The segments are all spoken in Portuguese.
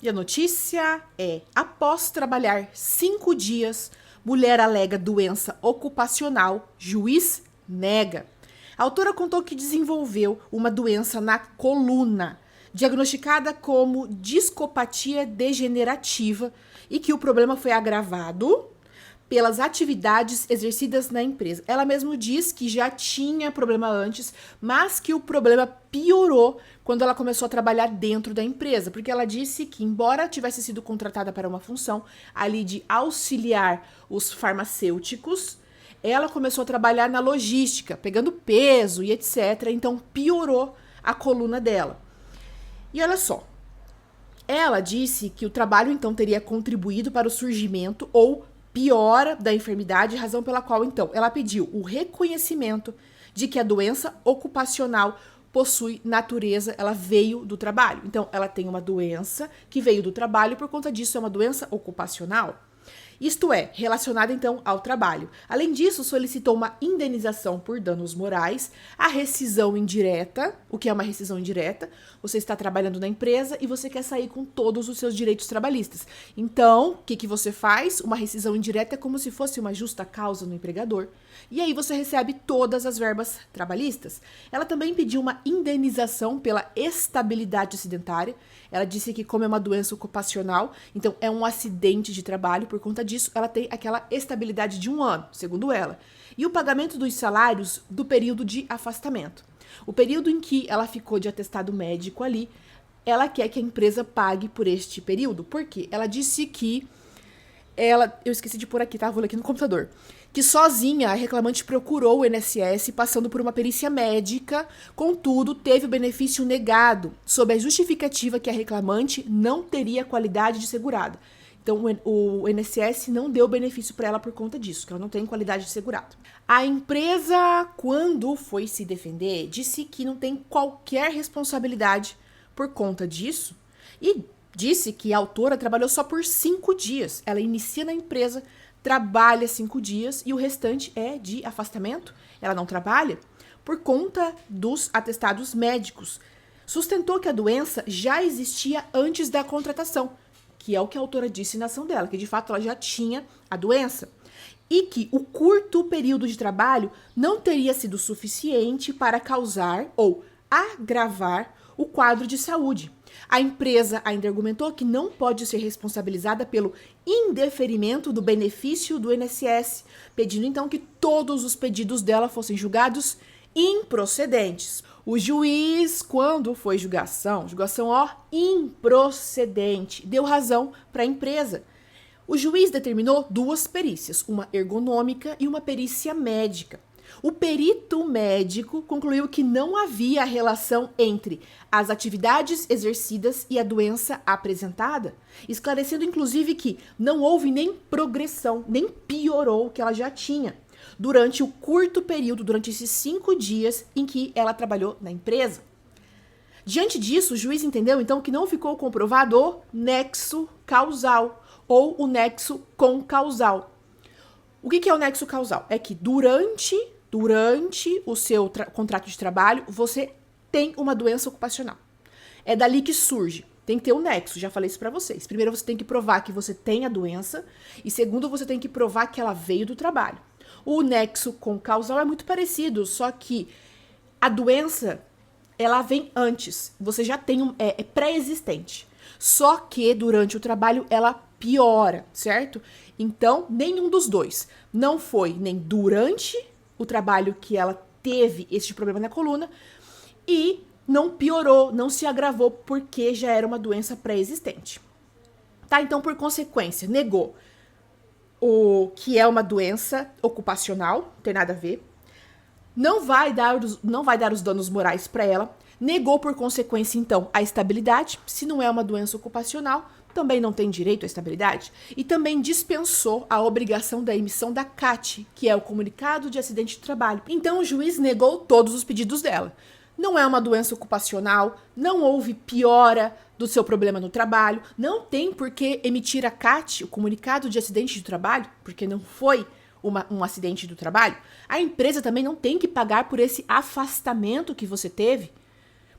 E a notícia é: após trabalhar 5 dias, mulher alega doença ocupacional, juiz nega. A autora contou que desenvolveu uma doença na coluna, diagnosticada como discopatia degenerativa, e que o problema foi agravado pelas atividades exercidas na empresa. Ela mesma diz que já tinha problema antes, mas que o problema piorou quando ela começou a trabalhar dentro da empresa, porque ela disse que, embora tivesse sido contratada para uma função ali de auxiliar os farmacêuticos, ela começou a trabalhar na logística, pegando peso e etc. Então piorou a coluna dela. E olha só, ela disse que o trabalho então teria contribuído para o surgimento ou piora da enfermidade, razão pela qual, então, ela pediu o reconhecimento de que a doença ocupacional possui natureza, ela veio do trabalho. Então, ela tem uma doença que veio do trabalho, por conta disso, é uma doença ocupacional. Isto é, relacionada então ao trabalho. Além disso, solicitou uma indenização por danos morais, a rescisão indireta. O que é uma rescisão indireta? Você está trabalhando na empresa e você quer sair com todos os seus direitos trabalhistas. Então, o que você faz? Uma rescisão indireta é como se fosse uma justa causa no empregador. E aí você recebe todas as verbas trabalhistas. Ela também pediu uma indenização pela estabilidade acidentária. Ela disse que, como é uma doença ocupacional, então é um acidente de trabalho, por conta disso, ela tem aquela estabilidade de 1 ano, segundo ela. E o pagamento dos salários do período de afastamento. O período em que ela ficou de atestado médico ali, ela quer que a empresa pague por este período. Por quê? Ela disse que eu esqueci de pôr aqui, tá? Vou ler aqui no computador. Que sozinha a reclamante procurou o INSS passando por uma perícia médica, contudo, teve o benefício negado, sob a justificativa que a reclamante não teria qualidade de segurada. Então, o INSS não deu benefício para ela por conta disso, que ela não tem qualidade de segurado. A empresa, quando foi se defender, disse que não tem qualquer responsabilidade por conta disso e disse que a autora trabalhou só por 5 dias. Ela inicia na empresa, trabalha 5 dias e o restante é de afastamento. Ela não trabalha por conta dos atestados médicos. Sustentou que a doença já existia antes da contratação, que é o que a autora disse na ação dela, que de fato ela já tinha a doença. E que o curto período de trabalho não teria sido suficiente para causar ou agravar o quadro de saúde. A empresa ainda argumentou que não pode ser responsabilizada pelo indeferimento do benefício do INSS, pedindo então que todos os pedidos dela fossem julgados improcedentes. O juiz, quando foi julgação improcedente, deu razão para a empresa. O juiz determinou 2 perícias, uma ergonômica e uma perícia médica. O perito médico concluiu que não havia relação entre as atividades exercidas e a doença apresentada, esclarecendo inclusive que não houve nem progressão, nem piorou o que ela já tinha, durante o curto período, durante esses 5 dias em que ela trabalhou na empresa. Diante disso, o juiz entendeu então que não ficou comprovado o nexo causal ou o nexo concausal. O que é o nexo causal? É que durante o seu contrato de trabalho, você tem uma doença ocupacional. É dali que surge. Tem que ter um nexo, já falei isso pra vocês. Primeiro, você tem que provar que você tem a doença. E segundo, você tem que provar que ela veio do trabalho. O nexo concausal é muito parecido, só que a doença, ela vem antes. Você já tem é pré-existente. Só que durante o trabalho, ela piora, certo? Então, nenhum dos dois. Não foi nem durante o trabalho que ela teve esse problema na coluna e não piorou, não se agravou porque já era uma doença pré-existente. Tá? Então, por consequência, negou o que é uma doença ocupacional, não tem nada a ver. Não vai dar os danos morais para ela. Negou, por consequência, então, a estabilidade. Se não é uma doença ocupacional, também não tem direito à estabilidade. E também dispensou a obrigação da emissão da CAT, que é o comunicado de acidente de trabalho. Então, o juiz negou todos os pedidos dela. Não é uma doença ocupacional, não houve piora do seu problema no trabalho, não tem por que emitir a CAT, o comunicado de acidente de trabalho, porque não foi um acidente do trabalho. A empresa também não tem que pagar por esse afastamento que você teve,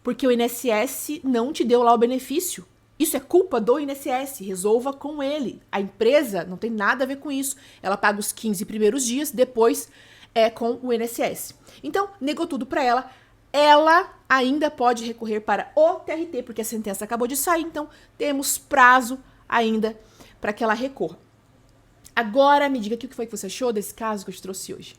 porque o INSS não te deu lá o benefício. Isso é culpa do INSS, resolva com ele. A empresa não tem nada a ver com isso. Ela paga os 15 primeiros dias, depois é com o INSS. Então, negou tudo para ela. Ela ainda pode recorrer para o TRT, porque a sentença acabou de sair, então temos prazo ainda para que ela recorra. Agora, me diga aqui o que foi que você achou desse caso que eu te trouxe hoje.